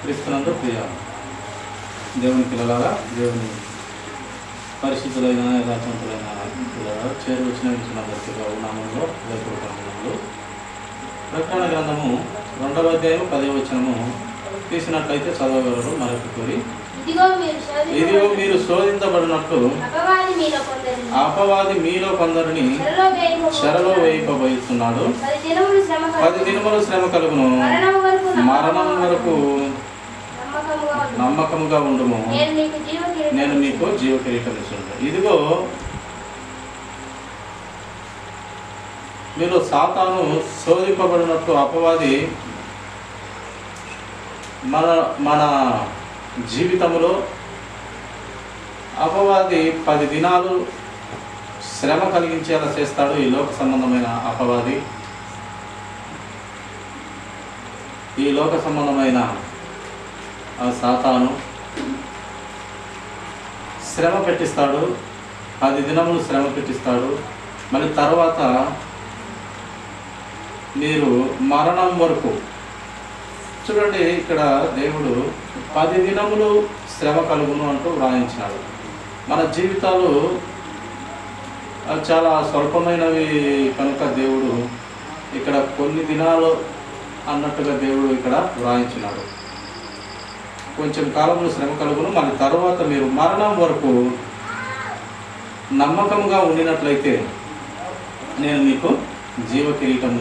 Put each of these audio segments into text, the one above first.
క్రీస్తునందు ప్రియ దేవుని పిల్లలారా, దేవుని పరిశుద్ధులైన యథార్థవంతులైన పిల్లలారా, చేరువచ్చిన విషయాలందరికీ నామంలో హృదయపూర్వకములు. ప్రకటన గ్రంథము 2వ అధ్యాయం 10వ వచనము తీసినట్లయితే చదవగలరు. మరొక కోరి, ఇదిగో మీరు శోధించబడినట్లు అపవాది మీలో కొందరిని చెరలో వేయబోతున్నాడు. 10 దినములు శ్రమ కలుగును, మరణం వరకు నమ్మకముగా ఉండుము, నేను మీకు జీవ కిరీటం ఇస్తున్నాను. ఇదిగో మీరు సాతాను శోధింపబడినట్లు అపవాది మన జీవితంలో అపవాది 10 దినాలు శ్రమ కలిగించేలా చేస్తాడు. ఈ లోక సంబంధమైన అపవాది, ఈ లోక సంబంధమైన సాతాను శ్రమ పెట్టిస్తాడు. 10 దినములు శ్రమ పెట్టిస్తాడు. మళ్ళీ తర్వాత మీరు మరణం వరకు చూడండి. ఇక్కడ దేవుడు 10 దినములు శ్రమ కలుగును అంటూ వ్రాయించినాడు. మన జీవితాలు చాలా స్వల్పమైనవి కనుక దేవుడు ఇక్కడ కొన్ని దినాలు అన్నట్టుగా దేవుడు ఇక్కడ వ్రాయించినాడు. కొంచెం కాలంలో శ్రమ కలుగును, మళ్ళీ తర్వాత మీరు మరణం వరకు నమ్మకంగా ఉండినట్లయితే నేను మీకు జీవ కిరీటం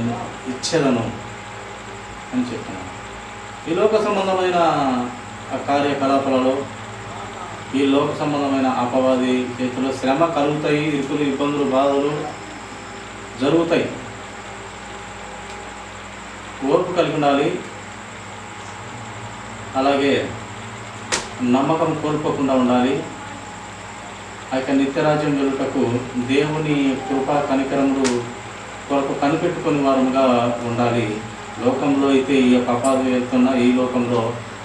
ఇచ్చేదను అని చెప్తున్నాను. ఈ లోక సంబంధమైన కార్యకలాపాలలో, ఈ లోక సంబంధమైన అపవాది చేతిలో శ్రమ కలుగుతాయి, ఇరుకులు, ఇబ్బందులు, బాధలు జరుగుతాయి. ఓర్పు కలిగి ఉండాలి. అలాగే నమ్మకం కోల్పోకుండా ఉండాలి. ఆ యొక్క నిత్యరాజ్యం వెలుటకు దేవుని కృపా కనికరములు కొరకు కనిపెట్టుకుని వారుగా ఉండాలి. లోకంలో అయితే ఈ యొక్క అపవాది వెళ్తున్న ఈ లోకంలో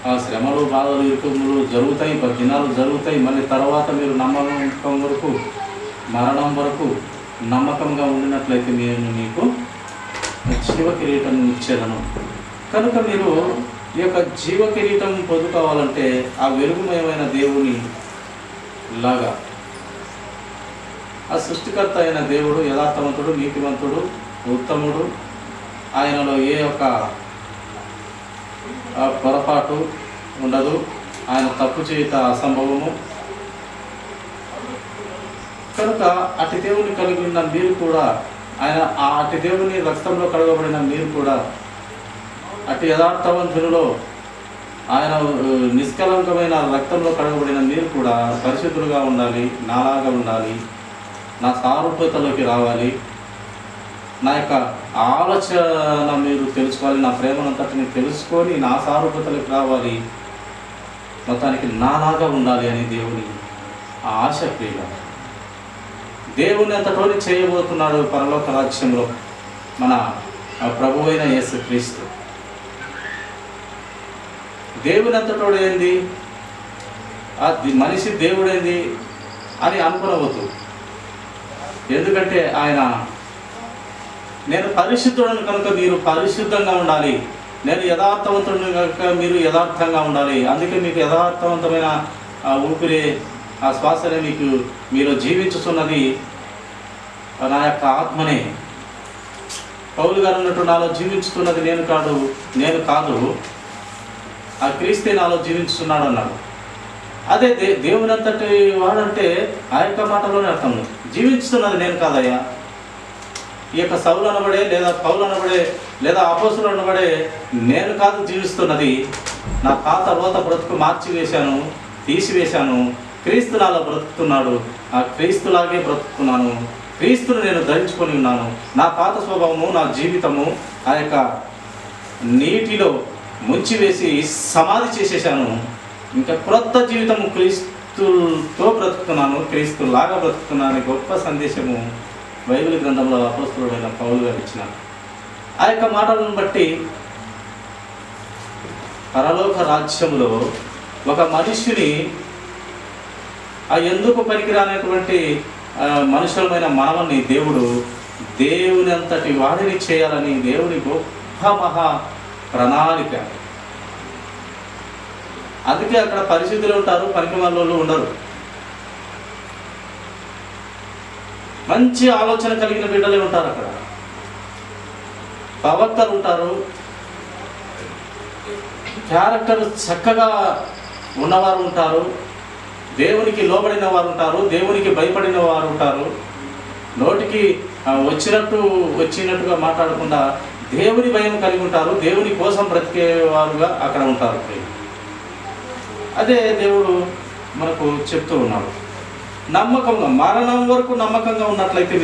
ఆ శ్రమలు, బాధలు, ఇరుకులు జరుగుతాయి, 10 దినాలు జరుగుతాయి. మళ్ళీ తర్వాత మీరు నమ్మకం వరకు, మరణం వరకు నమ్మకంగా ఉండినట్లయితే నేను మీకు జీవ కిరీటం ఇచ్చేదను. కనుక మీరు ఈ యొక్క జీవ కిరీటం పొందుకోవాలంటే ఆ వెలుగుమయమైన దేవుని లాగా, ఆ సృష్టికర్త అయిన దేవుడు యథార్థవంతుడు, నీతివంతుడు, ఉత్తముడు. ఆయనలో ఏ యొక్క పొరపాటు ఉండదు. ఆయన తప్పు చేయుట అసంభవము. కనుక అటు దేవుని కలిగి ఉన్న మీరు కూడా, ఆయన అటు దేవుని రక్తంలో కడగబడిన మీరు కూడా, అటు యథార్థవంతులలో ఆయన నిష్కలంకమైన రక్తంలో కడగబడిన మీరు కూడా పరిశుద్ధులుగా ఉండాలి, నాలాగా ఉండాలి, నా సారూప్యతలోకి రావాలి. నా యొక్క ఆలోచన మీరు తెలుసుకోవాలి, నా ప్రేమనంతటిని తెలుసుకొని నా సారూప్యతలోకి రావాలి, మొత్తానికి నాలాగా ఉండాలి అని దేవుని ఆశ. ప్రియుల దేవుని అంతటోని చేయబోతున్నాడు పరలోక రాజ్యంలో మన ప్రభువైన యేసుక్రీస్తు. దేవుని అంతటోడు ఏంది, మనిషి దేవుడేంది అని అనుకునవద్దు. ఎందుకంటే ఆయన, నేను పరిశుద్ధుడను కనుక మీరు పరిశుద్ధంగా ఉండాలి, నేను యథార్థవంతుడిని కనుక మీరు యథార్థంగా ఉండాలి. అందుకే మీకు యథార్థవంతమైన ఊపిరే, ఆ శ్వాసనే మీరు జీవించుతున్నది నా యొక్క ఆత్మనే. పౌలు గారు అన్నట్టు నాలో జీవించుతున్నది నేను కాదు ఆ క్రీస్తే నాలో జీవించుతున్నాడు అన్నాడు. అదే దేవుని అంతటి వాడంటే ఆ యొక్క మాటలోనే అర్థం. జీవించుతున్నది నేను కాదయ్యా. ఈ యొక్క సౌలు అనబడే, లేదా పౌలు అనబడే, లేదా అపోస్తులు అనబడే నేను కాదు జీవిస్తున్నది. నా పాత రోత బ్రతుకు మార్చివేశాను, తీసివేశాను. క్రీస్తు నాలో బ్రతుకుతున్నాడు. ఆ క్రీస్తులాగే బ్రతుకుతున్నాను. క్రీస్తును నేను ధరించుకొని ఉన్నాను. నా పాత స్వభావము, నా జీవితము ఆ యొక్క నీటిలో ముంచివేసి సమాధి చేసేసాను. ఇంకా క్రొత్త జీవితము క్రీస్తుతో బ్రతుకుతున్నాను, క్రీస్తులాగా బ్రతుకుతున్నాను. గొప్ప సందేశము బైబిల్ గ్రంథంలో అపోస్తలుడైన పౌలు గారు ఇచ్చిన ఆ యొక్క మాటలను బట్టి పరలోక రాజ్యంలో ఒక మనుష్యుని ఎందుకు పనికిరానటువంటి మనుషులమైన మనవని దేవుని అంతటి వాడిని చేయాలని దేవుని గొప్ప మహా ప్రణాళిక. అందుకే అక్కడ పరిశుద్ధులు ఉంటారు, పనికిమాలోళ్ళు ఉండరు. మంచి ఆలోచన కలిగిన బిడ్డలే ఉంటారు అక్కడ. ప్రవక్తలు ఉంటారు, క్యారెక్టర్ చక్కగా ఉన్నవారు ఉంటారు, దేవునికి లోబడిన వారు ఉంటారు, దేవునికి భయపడిన వారు ఉంటారు. నోటికి వచ్చినట్టుగా మాట్లాడకుండా దేవుని భయం కలిగి ఉంటారు, దేవుని కోసం బ్రతికేవారుగా అక్కడ ఉంటారు. అదే దేవుడు మనకు చెప్తూ ఉన్నాడు. నమ్మకంగా, మరణం వరకు నమ్మకంగా ఉన్నట్లయితే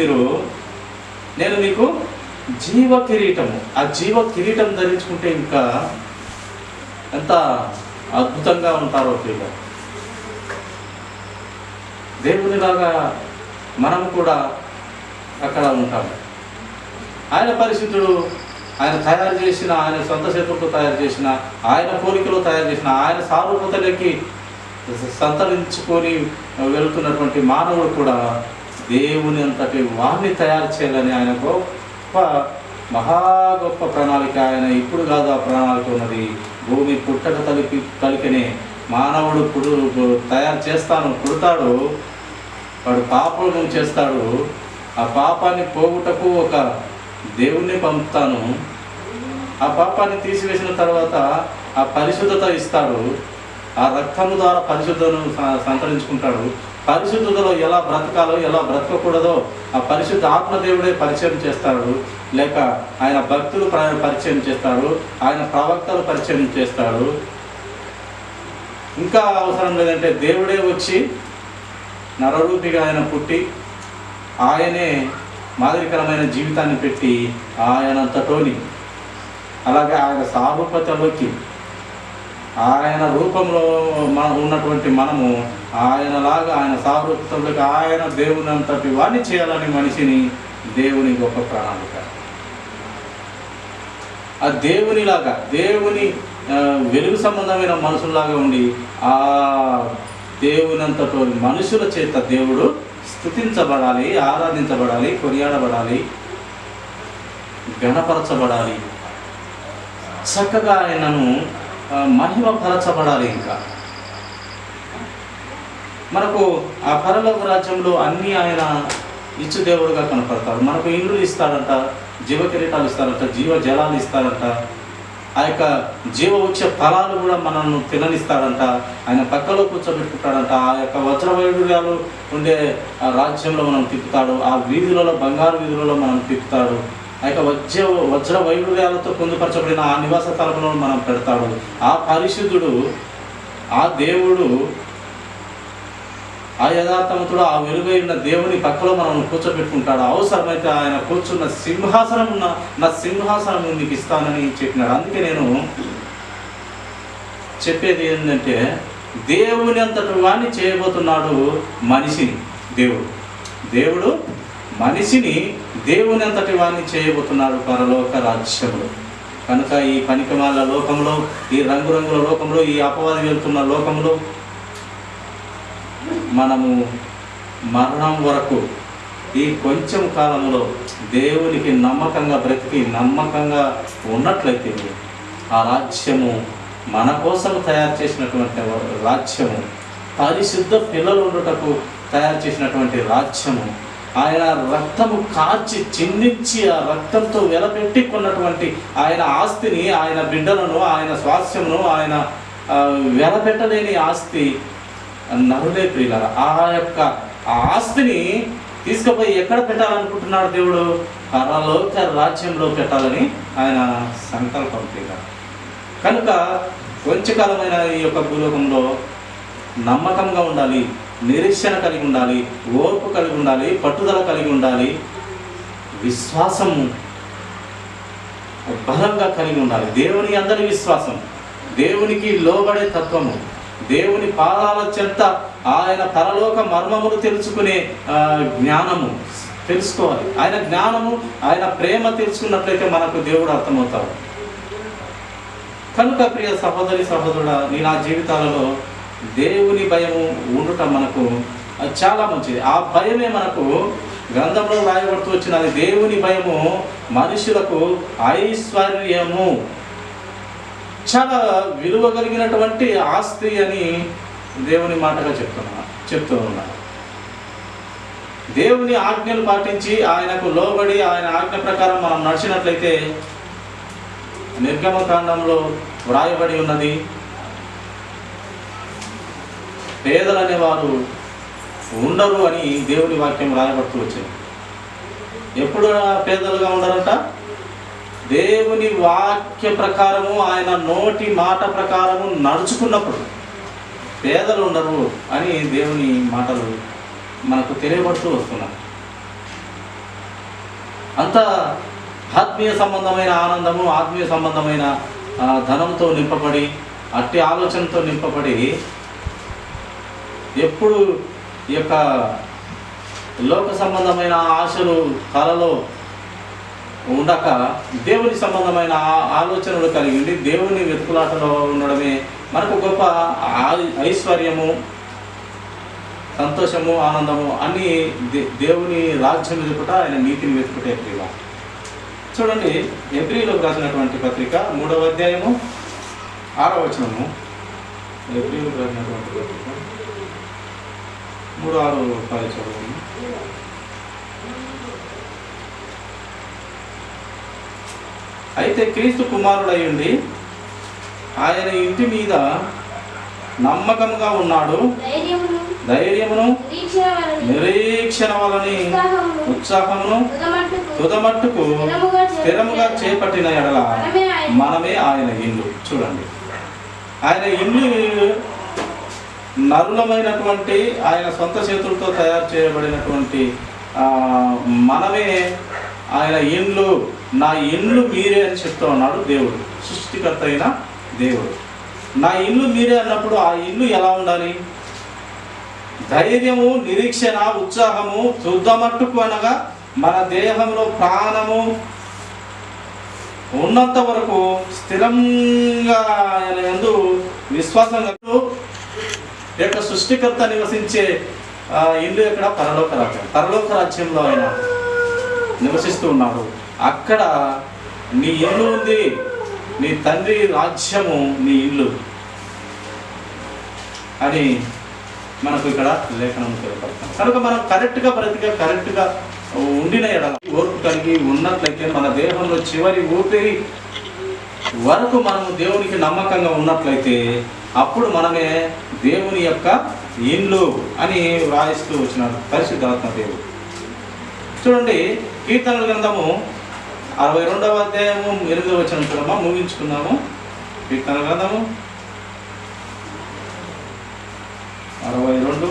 నేను మీకు జీవ కిరీటము, ఆ జీవ కిరీటం ధరించుకుంటే ఇంకా ఎంత అద్భుతంగా ఉంటారో పిల్లలు. దేవునిలాగా మనం కూడా అక్కడ ఉంటాము. ఆయన పరిశుద్ధుడు, ఆయన తయారు చేసిన, ఆయన సొంత చేతులతో తయారు చేసిన, ఆయన పోలికలో తయారు చేసిన, ఆయన సారూపతలోకి సంతరించుకొని వెళుతున్నటువంటి మానవుడు కూడా దేవుని అంతటి వారిని తయారు చేయాలని ఆయన గొప్ప గొప్ప ప్రణాళిక. ఆయన ఇప్పుడు కాదు ఆ ప్రణాళిక ఉన్నది. భూమి పుట్టక తలికనే మానవుడు తయారు చేస్తాను, పుడతాడు, వాడు పాపం చేస్తాడు, ఆ పాపాన్ని పోగొట్టకు ఒక దేవుణ్ణి పంపుతాను, ఆ పాపాన్ని తీసివేసిన తర్వాత ఆ పరిశుద్ధత ఇస్తాడు, ఆ రక్తము ద్వారా పరిశుద్ధను సంతరించుకుంటాడు. పరిశుద్ధతలో ఎలా బ్రతకాలో ఎలా బ్రతకకూడదో ఆ పరిశుద్ధ ఆత్మదేవుడే పరిచయం చేస్తాడు, లేక ఆయన భక్తులు పరిచయం చేస్తాడు, ఆయన ప్రవక్తలు పరిచయం చేస్తాడు. ఇంకా అవసరం లేదంటే దేవుడే వచ్చి నరరూపిగా ఆయన పుట్టి ఆయనే మాదిరికరమైన జీవితాన్ని పెట్టి ఆయనంతటోని, అలాగే ఆయన సారూప్యతలోకి, ఆయన రూపంలో ఉన్నటువంటి మనము ఆయనలాగా ఆయన సారూప్యతలోకి ఆయన దేవుని అంతటి వాడిని చేయాలని మనిషిని దేవుని గొప్ప ప్రణాళిక. ఆ దేవునిలాగా, దేవుని వెలుగు సంబంధమైన మనుషుల్లాగా ఉండి ఆ దేవునంతటో మనుషుల చేత దేవుడు స్తుతించబడాలి, ఆరాధించబడాలి, కొనియాడబడాలి, గణపరచబడాలి, చక్కగా ఆయనను మహిమపరచబడాలి. ఇంకా మనకు ఆ పరలోక రాజ్యంలో అన్నీ ఆయన ఇచ్చు దేవుడుగా కనపడతాడు. మనకు ఇల్లు ఇస్తాడంట, జీవ కిరీటాలు ఇస్తాడంట, జీవ జలాలు ఇస్తాడంట, ఆ యొక్క జీవవృక్ష ఫలాలు కూడా మనల్ని తిననిస్తాడంట, ఆయన పక్కలో కూర్చోబెట్టుకుంటాడంట, ఆ యొక్క వజ్ర వైడూర్యాలు ఉండే ఆ రాజ్యంలో మనం తిప్పుతాడు, ఆ వీధులలో బంగారు వీధులలో మనం తిప్పుతాడు, ఆ యొక్క వజ్ర వైడూర్యాలతో పొందుపరచబడిన ఆ నివాస స్థలంలో మనం పెడతాడు. ఆ పరిశుద్ధుడు, ఆ దేవుడు, ఆ యథార్థవంతుడు, ఆ వెలుగైన దేవుని పక్కలో మనం కూర్చోబెట్టుకుంటాడు. అవసరమైతే ఆయన కూర్చున్న సింహాసనం నా సింహాసనం నీకు ఇస్తానని చెప్పినాడు. అందుకే నేను చెప్పేది ఏంటంటే దేవుని అంతటి వాడిని చేయబోతున్నాడు మనిషిని. దేవుడు మనిషిని దేవుని అంతటి వాడిని చేయబోతున్నాడు పరలోక రాజ్యంలో. కనుక ఈ పనికిమాల లోకంలో, ఈ రంగురంగుల లోకంలో, ఈ అపవాది వెళ్తున్న లోకంలో మనము మరణం వరకు ఈ కొంచెం కాలంలో దేవునికి నమ్మకంగా బ్రతికి నమ్మకంగా ఉన్నట్లయితే ఆ రాజ్యము మన కోసం తయారు చేసినటువంటి రాజ్యము, పరిశుద్ధ పిల్లలు ఉండుటకు తయారు చేసినటువంటి రాజ్యము, ఆయన రక్తము కార్చి చిందించి ఆ రక్తంతో వెలపెట్టి కొన్నటువంటి ఆయన ఆస్తిని, ఆయన బిడ్డలను, ఆయన స్వాస్థ్యమును ఆయన వెలపెట్టలేని ఆస్తి నరులే ప్రియులారా. ఆ యొక్క ఆస్తిని తీసుకుపోయి ఎక్కడ పెట్టాలనుకుంటున్నాడు దేవుడు? పరలోక రాజ్యంలో పెట్టాలని ఆయన సంకల్పం ప్రియులారా. కనుక కొంచెంకాలమైన ఈ యొక్క భూలోకంలో నమ్మకంగా ఉండాలి, నిరీక్షణ కలిగి ఉండాలి, ఓర్పు కలిగి ఉండాలి, పట్టుదల కలిగి ఉండాలి, విశ్వాసము బలంగా కలిగి ఉండాలి. దేవుని అందరి విశ్వాసం, దేవునికి లోబడే తత్వము, దేవుని పాదాల చెంత ఆయన పరలోక మర్మములు తెలుసుకునే జ్ఞానము తెలుసుకోవాలి. ఆయన జ్ఞానము, ఆయన ప్రేమ తెలుసుకున్నట్లయితే మనకు దేవుడు అర్థమవుతాడు. కనుక ప్రియ సహోదరి సహోదరుడా, నా జీవితాలలో దేవుని భయము ఉండుట మనకు చాలా మంచిది. ఆ భయమే మనకు గ్రంథంలో రాయబడుతూ వచ్చినది. దేవుని భయము మనుషులకు ఐశ్వర్యము. చాలా విలువ కలిగినటువంటి ఆస్తి అని దేవుని మాటగా చెప్తూ ఉన్నాడు. దేవుని ఆజ్ఞలు పాటించి ఆయనకు లోబడి ఆయన ఆజ్ఞ ప్రకారం మనం నడిచినట్లయితే నిర్గమకాండంలో వ్రాయబడి ఉన్నది, పేదలనే వారు ఉండరు అని దేవుని వాక్యం రాయబడుతూ వచ్చింది. ఎప్పుడు పేదలుగా ఉండరంట? దేవుని వాక్య ప్రకారము ఆయన నోటి మాట ప్రకారము నడుచుకున్నప్పుడు పేదలు ఉండరు అని దేవుని మాటలు మనకు తెలియబడుతూ వస్తున్నాయి. అంత ఆత్మీయ సంబంధమైన ఆనందము, ఆత్మీయ సంబంధమైన ధనంతో నింపబడి, అట్టి ఆలోచనతో నింపబడి, ఎప్పుడు ఈ యొక్క లోక సంబంధమైన ఆశలు కలలో ఉండక దేవుని సంబంధమైన ఆలోచనలు కలిగి ఉండి దేవుని వెతుకులాటలో ఉండడమే మనకు గొప్ప ఐశ్వర్యము, సంతోషము, ఆనందము అన్నీ దేవుని రాజ్యం వెతుకుట, ఆయన నీతిని వెతుకుట. ఎబ్రీలో చూడండి, ఎబ్రీలోకి రాసినటువంటి పత్రిక 3వ అధ్యాయము 6వ వచనము. ఎబ్రీలోకి రాసినటువంటి పత్రిక 3:6 చదువు. అయితే క్రీస్తు కుమారుడై ఉండి ఆయన ఇంటి మీద నమ్మకంగా ఉన్నాడు, ధైర్యమును నిరీక్షణ వలని ఉత్సాహమును తుదమట్టుకు స్థిరముగా చేపట్టిన ఎడల మనమే ఆయన ఇల్లు. చూడండి, ఆయన ఇల్లు నరులమైనటువంటి ఆయన సొంత చేతులతో తయారు చేయబడినటువంటి మనమే ఆయన ఇండ్లు. నా ఇండ్లు మీరే అని చెప్తూ ఉన్నాడు దేవుడు, సృష్టికర్త అయిన దేవుడు. నా ఇల్లు మీరే అన్నప్పుడు ఆ ఇల్లు ఎలా ఉండాలి? ధైర్యము, నిరీక్షణ, ఉత్సాహము తుదమట్టుకు అనగా మన దేహంలో ప్రాణము ఉన్నంత వరకు స్థిరంగా ఆయన యందు విశ్వాసం యొక్క సృష్టికర్త నివసించే ఇల్లు ఎక్కడ? పరలోక రాజ్యం. పరలోక రాజ్యంలో ఆయన నివసిస్తూ ఉన్నాడు. అక్కడ నీ ఇల్లు ఉంది, నీ తండ్రి రాజ్యము నీ ఇల్లు అని మనకు ఇక్కడ లేఖనం తెలియపడతాం. కనుక మనం కరెక్ట్గా కరెక్ట్గా ఉండిన ఎడల, ఓర్పు కలిగి ఉన్నట్లయితే, మన దేహంలో చివరి ఊపిరి వరకు మనము దేవునికి నమ్మకంగా ఉన్నట్లయితే అప్పుడు మనమే దేవుని యొక్క ఇల్లు అని వ్రాయిస్తూ వచ్చినాడు పరిశుద్ధాత్మ దేవుడు. చూడండి, కీర్తనల గ్రంథము 62వ అధ్యాయము 8వ వచనం చూడమ్మా, ముగించుకున్నాము. కీర్తనల గ్రంథము 62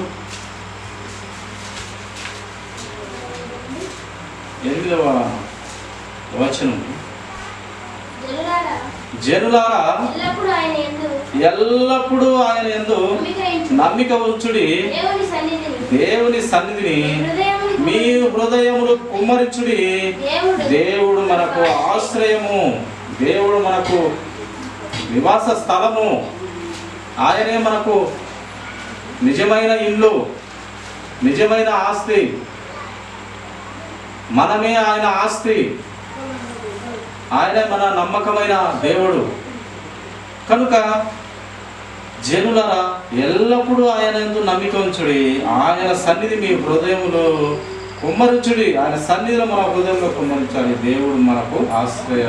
8వ వచనం. జనులారా ఎల్లప్పుడూ ఆయన యందు నమ్మిక ఉంచుడి, దేవుని సన్నిధిని మీ హృదయములు కుమ్మరించుడి. దేవుడు మనకు ఆశ్రయము, దేవుడు మనకు నివాస స్థలము, ఆయనే మనకు నిజమైన ఇల్లు, నిజమైన ఆస్తి. మనమే ఆయన ఆస్తి, ఆయనే మన నమ్మకమైన దేవుడు. కనుక జనులరా ఎల్లప్పుడూ ఆయన యందు నమ్మిక ఉంచుడి, ఆయన సన్నిధి మీ హృదయములో కుమ్మరించుడి. ఆయన సన్నిధిలో మన హృదయంలో కుమ్మరించాలి. దేవుడు మనకు ఆశ్రయ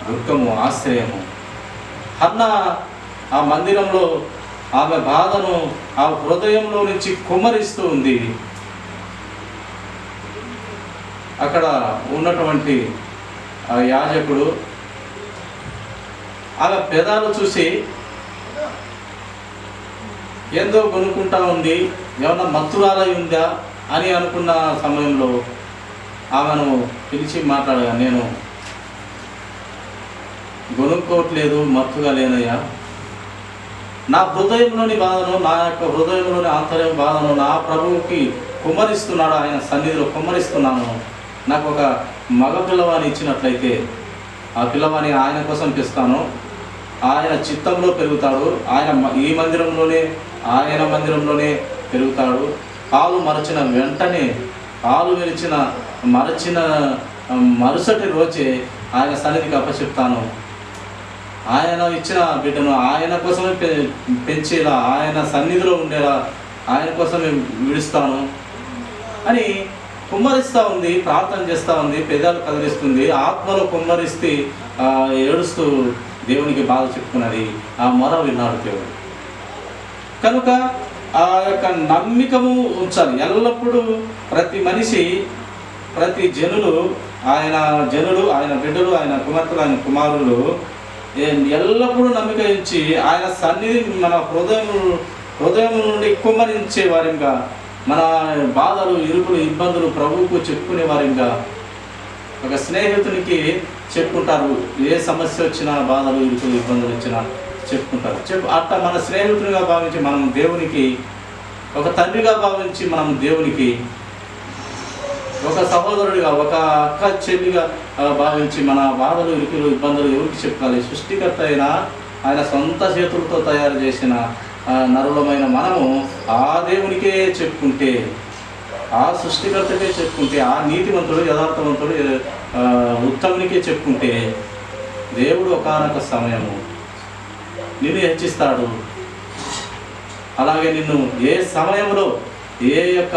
దుర్గము, ఆశ్రయము. హన్న ఆ మందిరంలో ఆమె బాధను ఆ హృదయంలో నుంచి కుమ్మరిస్తూ ఉంది. అక్కడ ఉన్నటువంటి ఆ యాజకుడు ఆమె పెదాలు చూసి ఏందో కొనుక్కుంటా ఉంది, ఏమన్నా మత్తురాలై ఉందా అని అనుకున్న సమయంలో ఆమెను పిలిచి మాట్లాడగా, నేను గొనుక్కోవట్లేదు, మత్తుగా లేనయ్యా. నా హృదయంలోని బాధను, నా యొక్క హృదయంలోని ఆంతర్యం బాధను నా ప్రభువుకి కుమ్మరిస్తున్నాడు, ఆయన సన్నిధిలో కుమ్మరిస్తున్నాను. నాకు ఒక మగ పిల్లవాని ఇచ్చినట్లయితే ఆ పిల్లవాని ఆయన కోసం తెస్తాను, ఆయన చిత్తంలో పెరుగుతాడు, ఆయన ఈ మందిరంలోనే, ఆయన మందిరంలోనే పెరుగుతాడు. పాలు మరచిన వెంటనే, పాలు మరచిన మరుసటి రోజే ఆయన సన్నిధికి అప్పచెప్తాను ఆయన ఇచ్చిన బిడ్డను ఆయన కోసమే పెంచేలా, ఆయన సన్నిధిలో ఉండేలా ఆయన కోసమే విడుస్తాను అని కుమ్మరిస్తూ ఉంది, ప్రార్థన చేస్తూ ఉంది, పెదాలు కదిలిస్తుంది, ఆత్మలో కుమ్మరిస్తే ఏడుస్తూ దేవునికి బాధ చెప్పుకున్నది. ఆ మొర విన్నాడు దేవుడు. కనుక ఆ యొక్క నమ్మికము ఉంచాలి ఎల్లప్పుడూ. ప్రతి మనిషి, ప్రతి జనులు, ఆయన బిడ్డలు, ఆయన కుమార్తెలు, ఆయన కుమారులు ఎల్లప్పుడూ నమ్మిక ఇచ్చి ఆయన సన్నిధి మన హృదయం నుండి కుమ్మరించే వారిగా, మన బాధలు, ఇరుకులు, ఇబ్బందులు ప్రభువుకు చెప్పుకునే వారిగా, ఒక స్నేహితునికి చెప్పుకుంటారు. ఏ సమస్య వచ్చినా, బాధలు, ఇరుకులు, ఇబ్బందులు వచ్చినా చెప్పుకుంటారు. అట్లా మన స్నేహితునిగా భావించి మనం దేవునికి, ఒక తండ్రిగా భావించి మనం దేవునికి, ఒక సహోదరుడిగా, ఒక అక్క చెల్లిగా భావించి మన బాధలు, ఇరుకులు, ఇబ్బందులు ఎవరికి చెప్పాలి? సృష్టికర్త అయిన ఆయన సొంత చేతులతో తయారు చేసిన నరులమైన మనము ఆ దేవునికే చెప్పుకుంటే, ఆ సృష్టికర్తకే చెప్పుకుంటే, ఆ నీతివంతుడు, యథార్థవంతుడు, ఉత్తమునికే చెప్పుకుంటే, దేవుడు ఒకానొక సమయము నిన్ను హెచ్చిస్తాడు. అలాగే నిన్ను ఏ సమయంలో, ఏ యొక్క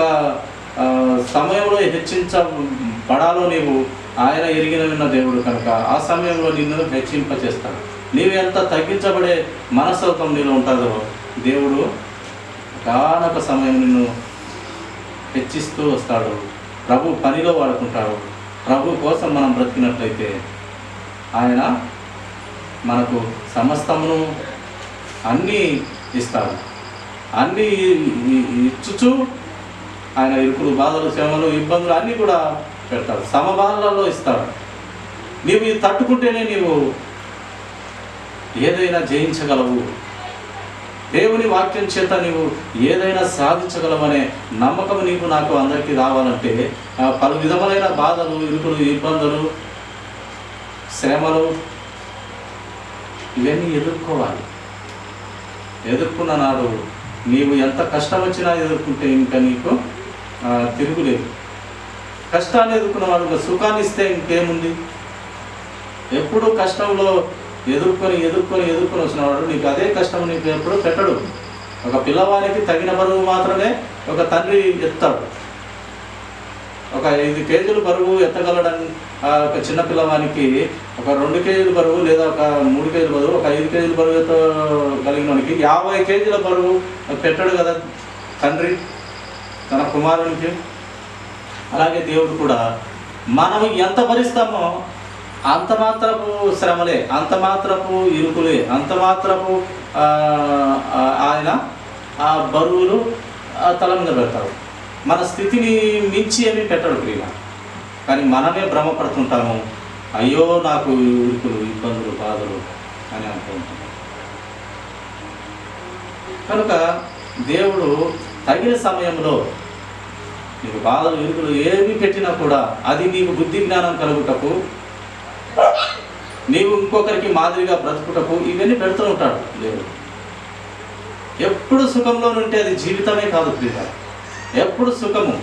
సమయంలో హెచ్చించబడాలో నీవు ఆయన ఎరిగిన దేవుడు కనుక ఆ సమయంలో నిన్ను హెచ్చింపచేస్తాడు. నీవు ఎంత తగ్గించబడే మనస్తత్వం నీలో ఉంటుందో దేవుడు ఒకానొక సమయం నిన్ను హెచ్చిస్తూ వస్తాడు. ప్రభు పనిలో వాడుకుంటాడు. ప్రభు కోసం మనం బ్రతికినట్లయితే ఆయన మనకు సమస్తమును అన్నీ ఇస్తాడు. అన్నీ ఇచ్చుచు ఆయన ఇరుకులు, బాధలు, శ్రమలు, ఇబ్బందులు అన్నీ కూడా పెడతాడు. సమబాలలో ఇస్తాడు. నీవు ఇది తట్టుకుంటేనే నీవు ఏదైనా జయించగలవు. దేవుని వాక్యం చేత నీవు ఏదైనా సాధించగలవనే నమ్మకం నీకు, నాకు, అందరికీ రావాలంటే పలు విధములైన బాధలు, ఇరుకులు, ఇబ్బందులు, శ్రమలు ఇవన్నీ ఎదుర్కోవాలి. ఎదుర్కొన్న నాడు నీవు ఎంత కష్టం వచ్చినా ఎదుర్కొంటే ఇంకా నీకు తిరుగులేదు. కష్టాన్ని ఎదుర్కొన్నవాడు సుఖాన్ని ఇస్తే ఇంకేముంది? ఎప్పుడు కష్టంలో ఎదుర్కొని వచ్చినవాడు నీకు అదే కష్టం నీకు ఎప్పుడు పెట్టడు. ఒక పిల్లవానికి తగిన బరువు మాత్రమే ఒక తండ్రి ఎత్తాడు. ఒక 5 కేజీలు బరువు ఎత్తగలడని ఒక చిన్న పిల్లవానికి ఒక 2 కేజీల బరువు లేదా ఒక 3 కేజీల బరువు, ఒక 5 కేజీల బరువు ఎత్తగలిగిన వానికి 50 కేజీల బరువు పెట్టాడు కదా తండ్రి తన కుమారునికి. అలాగే దేవుడు కూడా మనం ఎంత భరిస్తామో అంత మాత్రపు శ్రమలే, అంత మాత్రపు ఇరుకులే, అంత మాత్రపు ఆయన ఆ బరువులు తల మీద పెడతాడు. మన స్థితిని మించి ఏమీ పెట్టడు ప్రియుల. కానీ మనమే భ్రమపడుతుంటాము, అయ్యో నాకు ఇరుకులు, ఇబ్బందులు, బాధలు అని అనుకుంటున్నాం. కనుక దేవుడు తగిన సమయంలో నీకు బాధలు, ఇరుకులు ఏమి పెట్టినా కూడా అది నీకు బుద్ధి జ్ఞానం కలుగుటకు, నీవు ఇంకొకరికి మాదిరిగా బ్రతుకుటకు ఇవన్నీ పెడుతూ ఉంటాడు దేవుడు. ఎప్పుడు సుఖంలో ఉంటే అది జీవితమే కాదు ప్రియుల. ఎప్పుడు సుఖము,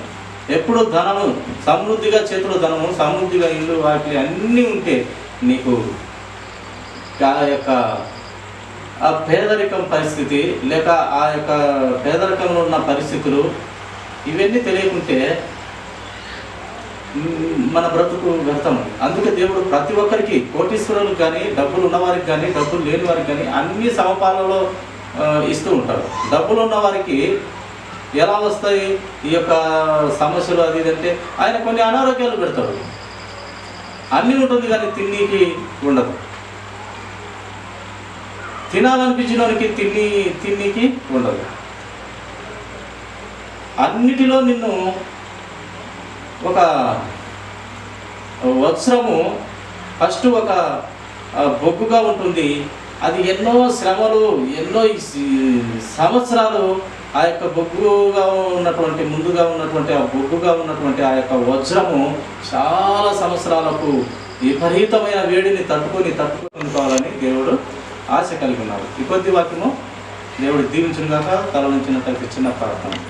ఎప్పుడు ధనము, సమృద్ధిగా చేతులు ధనము, సమృద్ధిగా ఇల్లు, వాకిలి అన్నీ ఉంటే నీకు ఆ యొక్క ఆ పేదరికం పరిస్థితి లేక ఆ యొక్క పేదరికంలో ఉన్న పరిస్థితులు ఇవన్నీ తెలియకుంటే మన బ్రతుకు వ్యర్థం. అందుకే దేవుడు ప్రతి ఒక్కరికి, కోటీశ్వరులకు కానీ, డబ్బులు ఉన్నవారికి కానీ, డబ్బులు లేని వారికి కానీ అన్ని సమపాలలో ఇస్తూ ఉంటారు. డబ్బులు ఉన్న వారికి ఎలా వస్తాయి ఈ యొక్క సమస్యలు అది ఇదంటే ఆయన కొన్ని అనారోగ్యాలు పెడతాడు. అన్నీ ఉంటుంది కానీ తిన్నీకి ఉండదు. తినాలనిపించిన వారికి తిన్నీకి ఉండదు. అన్నిటిలో నిన్ను ఒక వత్సరము ఫస్ట్ ఒక బొగ్గుగా ఉంటుంది. అది ఎన్నో శ్రమలు, ఎన్నో సంవత్సరాలు ఆ యొక్క బొగ్గుగా ఉన్నటువంటి, ముందుగా ఉన్నటువంటి ఆ బొగ్గుగా ఉన్నటువంటి ఆ యొక్క వజ్రము చాలా సంవత్సరాలకు విపరీతమైన వేడిని తట్టుకోవాలని దేవుడు ఆశ కలిగి ఉన్నాడు. ఈ కొద్ది వాక్యము దేవుడు దీవించుగాక. తల నుంచినట్లయితే చిన్న ప్రార్థన.